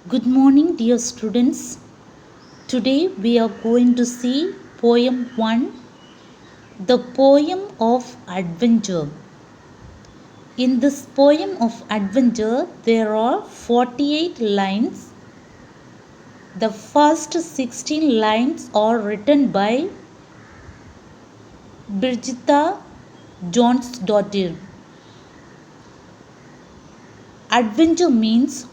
Good morning, dear students. Today we are going to see poem 1, The Poem of Adventure. In this poem of adventure, there are 48 lines. The first 16 lines are written by Birgitta Jonsdottir. Adventure means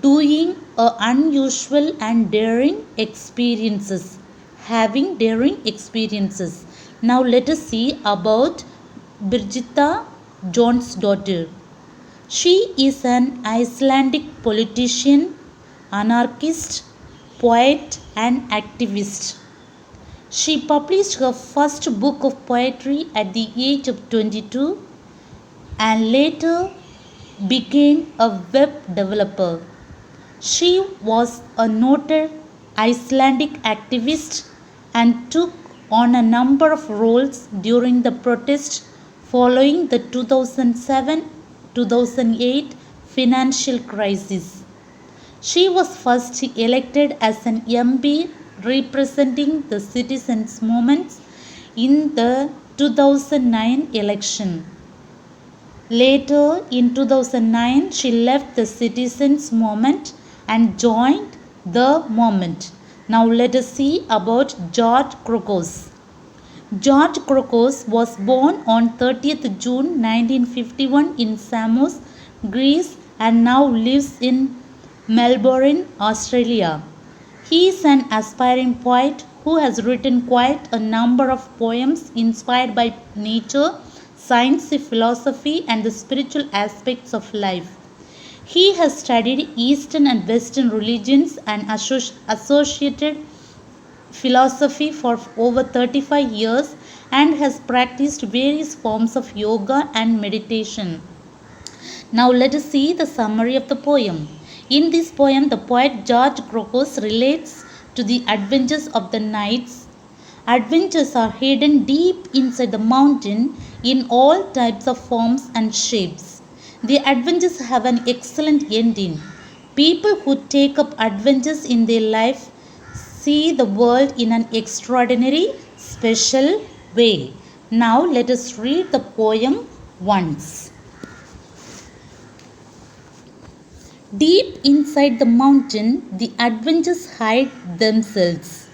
doing unusual and daring experiences, having daring experiences. Now let us see about Birgitta Jonsdottir. She is an Icelandic politician, anarchist, poet, and activist. She published her first book of poetry at the age of 22 and later became a web developer. She was a noted Icelandic activist and took on a number of roles during the protest following the 2007-2008 financial crisis. She was first elected as an MP representing the citizens' movements in the 2009 election. Later, in 2009, she left the citizens' movement and joined the movement. Now let us see about George Crocus. George Crocus was born on 30th June 1951 in Samos, Greece and now lives in Melbourne, Australia. He is an aspiring poet who has written quite a number of poems inspired by nature, science, philosophy and the spiritual aspects of life. He has studied Eastern and Western religions and associated philosophy for over 35 years and has practiced various forms of yoga and meditation. Now let us see the summary of the poem. In this poem, the poet George Crocus relates to the adventures of the knights. Adventures are hidden deep inside the mountain in all types of forms and shapes. The adventures have an excellent ending. People who take up adventures in their life see the world in an extraordinary, special way. Now let us read the poem once. Deep inside the mountain, the adventures hide themselves.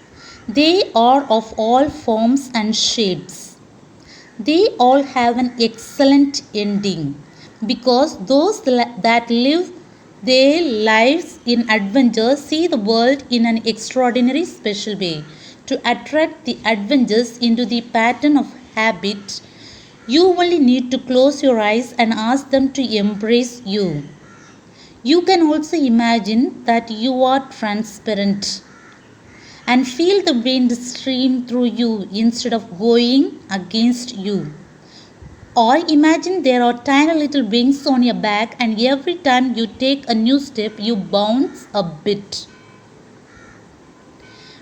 They are of all forms and shapes. They all have an excellent ending because those that live their lives in adventure see the world in an extraordinary special way. To attract the adventures into the pattern of habit, you only need to close your eyes and ask them to embrace you. You can also imagine that you are transparent and feel the wind stream through you instead of going against you. Or imagine there are tiny little wings on your back and every time you take a new step you bounce a bit.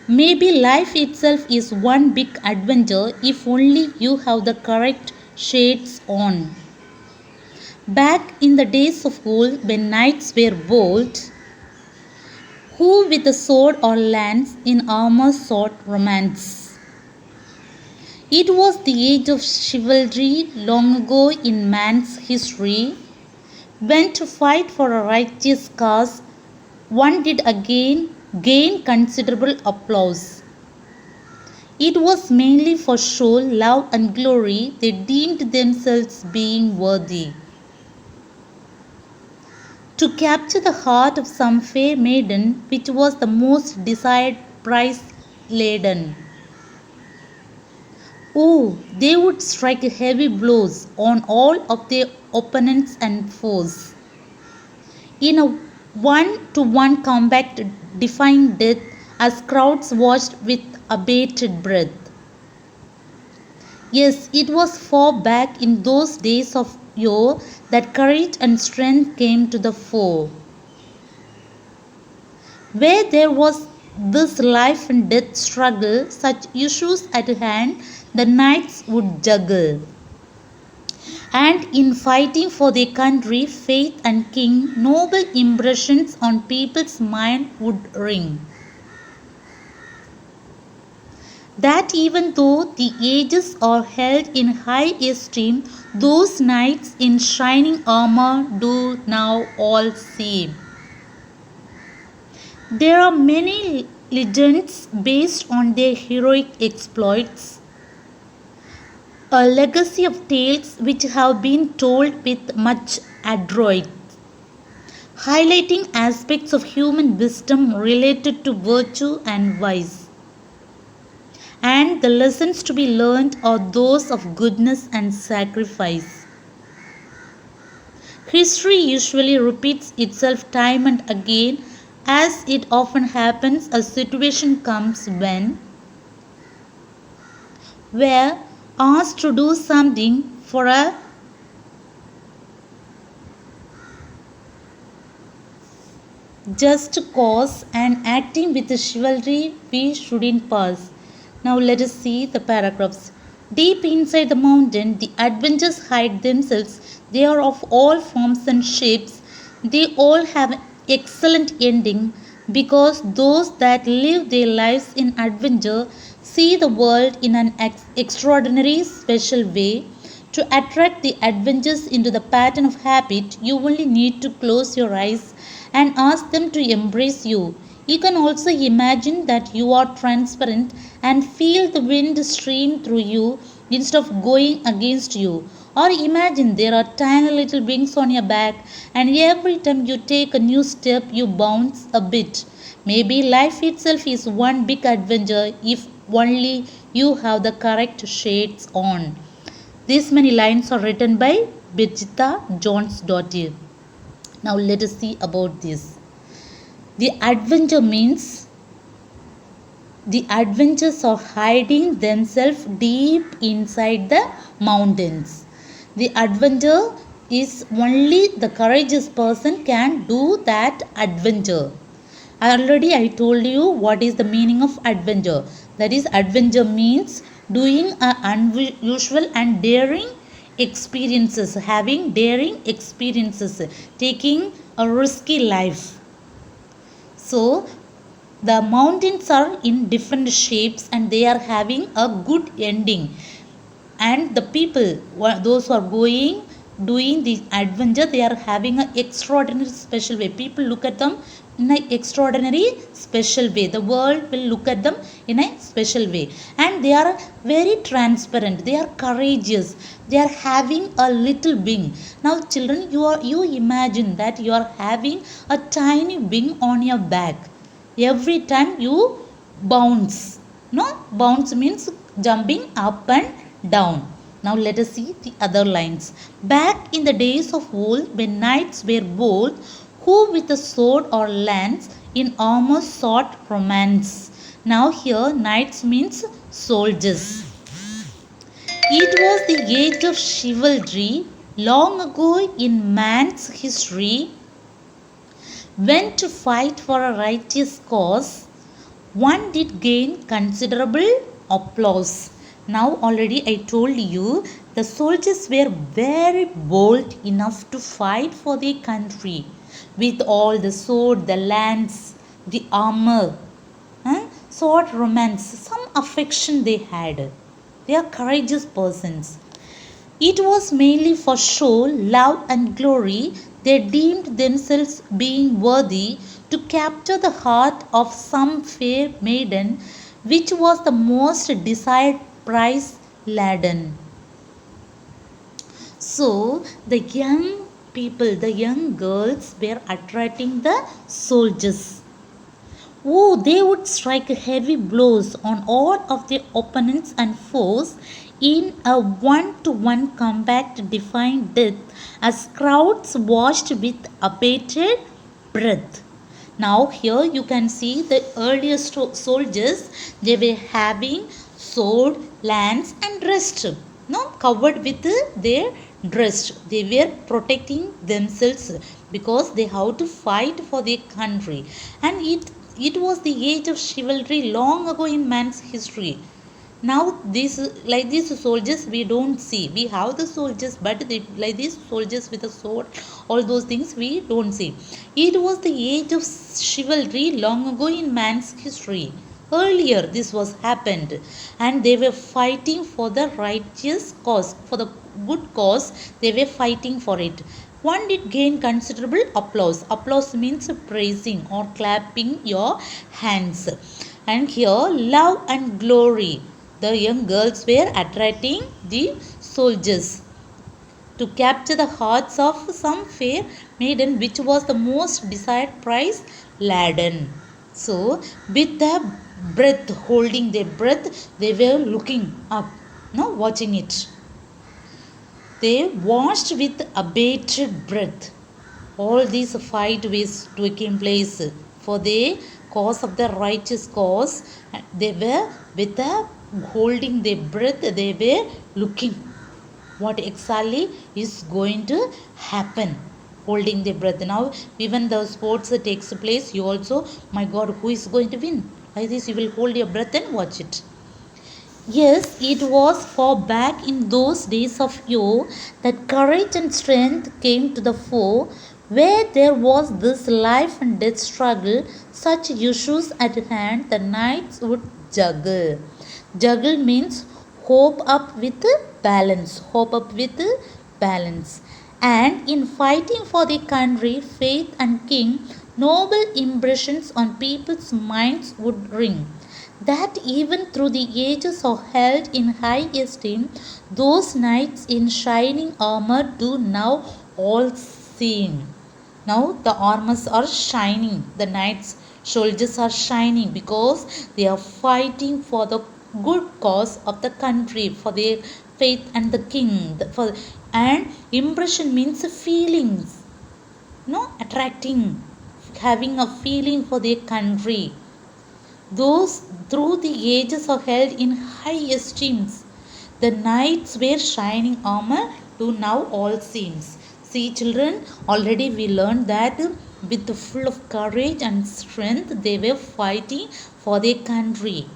Maybe life itself is one big adventure if only you have the correct shades on. Back in the days of old when knights were bold, who with a sword or lance in armor sought romance. It was the age of chivalry long ago in man's history, when to fight for a righteous cause, one did again gain considerable applause. It was mainly for show, love and glory they deemed themselves being worthy. To capture the heart of some fair maiden, which was the most desired prize laden. Oh, they would strike heavy blows on all of their opponents and foes. In a one-to-one combat defying death as crowds watched with abated breath. Yes, it was far back in those days of yore that courage and strength came to the fore. Where there was this life and death struggle, such issues at hand, the knights would juggle. And in fighting for their country, faith and king, noble impressions on people's mind would ring. That even though the ages are held in high esteem, those knights in shining armor do now all seem. There are many legends based on their heroic exploits, a legacy of tales which have been told with much adroit, highlighting aspects of human wisdom related to virtue and vice. And the lessons to be learned are those of goodness and sacrifice. History usually repeats itself time and again, as it often happens. A situation comes when where asked to do something for a just cause and acting with chivalry we shouldn't pass. Now let us see the paragraphs. Deep inside the mountain, the adventures hide themselves. They are of all forms and shapes. They all have excellent ending because those that live their lives in adventure see the world in an extraordinary special way. To attract the adventures into the pattern of habit, you only need to close your eyes and ask them to embrace you. You can also imagine that you are transparent and feel the wind stream through you instead of going against you. Or imagine there are tiny little wings on your back, and every time you take a new step, you bounce a bit. Maybe life itself is one big adventure if only you have the correct shades on. These many lines are written by Birgitta Jones Dottir. Now let us see about this. The adventure means the adventures are hiding themselves deep inside the mountains. The adventure is only the courageous person can do that adventure. Already I told you what is the meaning of adventure. That is, adventure means doing unusual and daring experiences, having daring experiences, taking a risky life. So the mountains are in different shapes and they are having a good ending. And the people, those who are going doing the adventure, they are having an extraordinary special way. People look at them in an extraordinary special way. The world will look at them in a special way, and they are very transparent, they are courageous, they are having a little wing. Now children, you imagine that you are having a tiny wing on your back. Every time you bounce, no, bounce means jumping up and down. Now let us see the other lines. Back in the days of old, when knights were bold, who with a sword or lance in armor sought romance. Now here knights means soldiers. It was the age of chivalry, long ago in man's history, when to fight for a righteous cause, one did gain considerable applause. Now already I told you the soldiers were very bold enough to fight for their country with all the sword, the lance, the armor, sword romance, some affection they had. They are courageous persons. It was mainly for show, love, and glory. They deemed themselves being worthy to capture the heart of some fair maiden, which was the most desired prize laden. So the young people, the young girls were attracting the soldiers. Oh, they would strike heavy blows on all of their opponents and foes in a one-to-one combat defying death as crowds watched with abated breath. Now here you can see the earliest soldiers, they were having sword, lance and rest, no, covered with their dress. They were protecting themselves because they have to fight for their country. And it was the age of chivalry long ago in man's history. Now these, like these soldiers we don't see. We have the soldiers, but they, like these soldiers with a sword, all those things we don't see. It was the age of chivalry long ago in man's history. Earlier this was happened, and they were fighting for the righteous cause, for the good cause. They were fighting for it. One did gain considerable applause. Applause means praising or clapping your hands. And here, love and glory. The young girls were attracting the soldiers to capture the hearts of some fair maiden, which was the most desired prize laden. So, with their breath, holding their breath, they were looking up, no, watching it. They watched with abated breath. All these fight ways taking place for the cause of the righteous cause. They were with a holding their breath. They were looking what exactly is going to happen. Holding their breath. Now, even the sports takes place, you also, my God, who is going to win? Like this, you will hold your breath and watch it. Yes, it was for back in those days of yore that courage and strength came to the fore, where there was this life and death struggle, such issues at hand, the knights would juggle. Juggle means hope up with balance, hope up with balance. And in fighting for the country, faith and king, noble impressions on people's minds would ring, that even through the ages are held in high esteem, those knights in shining armor do now all seem. Now the armors are shining, the knights' soldiers are shining because they are fighting for the good cause of the country, for their faith and the king. And impression means feelings, no, attracting, having a feeling for their country. Those through the ages are held in high esteems. The knights wear shining armor to now all seems. See, children, already we learned that with full of courage and strength they were fighting for their country.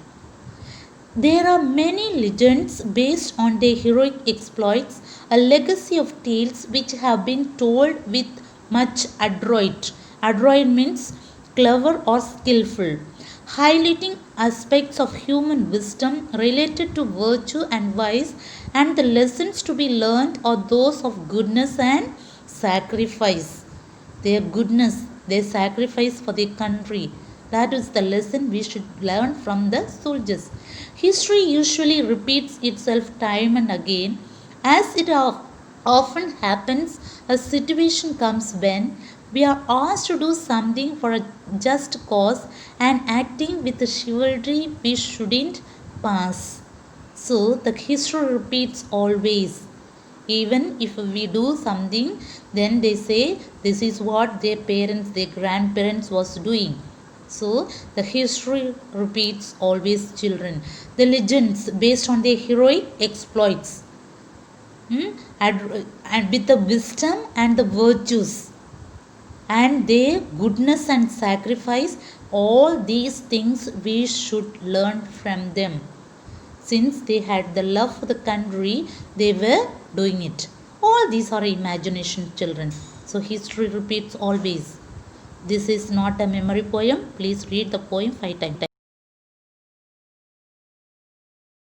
There are many legends based on their heroic exploits, a legacy of tales which have been told with much adroit. Adroit means clever or skillful, highlighting aspects of human wisdom related to virtue and vice, and the lessons to be learned are those of goodness and sacrifice. Their goodness, their sacrifice for their country. That is the lesson we should learn from the soldiers. History usually repeats itself time and again. As it often happens, a situation comes when we are asked to do something for a just cause, and acting with chivalry we shouldn't pass. So the history repeats always. Even if we do something, then they say this is what their parents, their grandparents was doing. So the history repeats always, children. The legends based on their heroic exploits, and with the wisdom and the virtues and their goodness and sacrifice, all these things we should learn from them. Since they had the love for the country, they were doing it. All these are imagination, children. So history repeats always. This is not a memory poem. Please read the poem 5 times.